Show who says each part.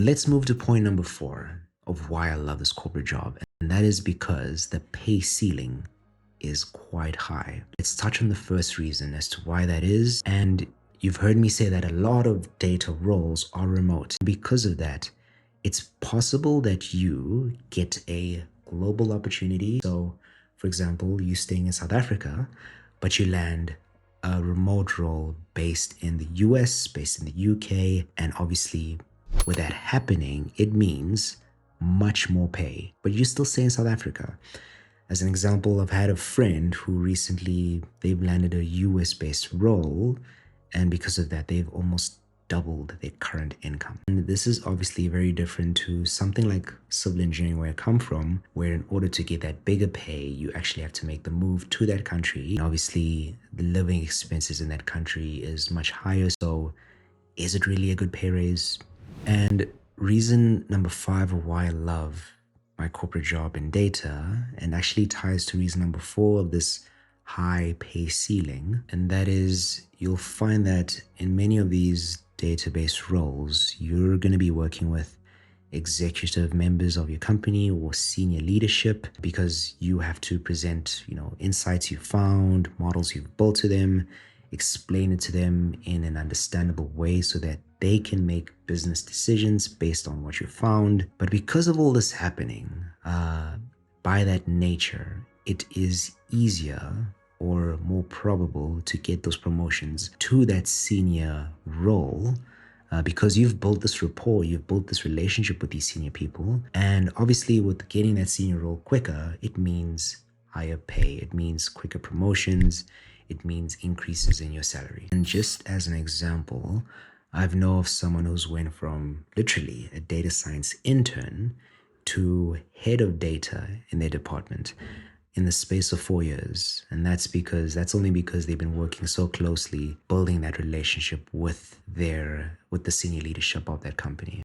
Speaker 1: let's move to point number 4 of why I love this corporate job. And that is because the pay ceiling is quite high. Let's touch on the first reason as to why that is. And you've heard me say that a lot of data roles are remote. Because of that, it's possible that you get a global opportunity. So, for example, you staying in South Africa, but you land a remote role based in the US, based in the UK, and obviously with that happening, it means much more pay, but you still stay in South Africa. As an example, I've had a friend who recently they've landed a US based role, and because of that, they've almost doubled their current income. And this is obviously very different to something like civil engineering where I come from, where in order to get that bigger pay, you actually have to make the move to that country. And obviously, the living expenses in that country is much higher. So, is it really a good pay raise? And reason number 5 of why I love my corporate job in data, and actually ties to reason number 4 of this high pay ceiling, and that is you'll find that in many of these database roles, you're going to be working with executive members of your company or senior leadership because you have to present, insights you found, models you've built to them, explain it to them in an understandable way so that they can make business decisions based on what you found. But because of all this happening, by that nature, it is easier or more probable to get those promotions to that senior role because you've built this rapport, you've built this relationship with these senior people. And obviously, with getting that senior role quicker, it means higher pay, it means quicker promotions, it means increases in your salary. And just as an example, I've know of someone who's went from literally a data science intern to head of data in their department in the space of 4 years. And that's only because they've been working so closely building that relationship with the senior leadership of that company.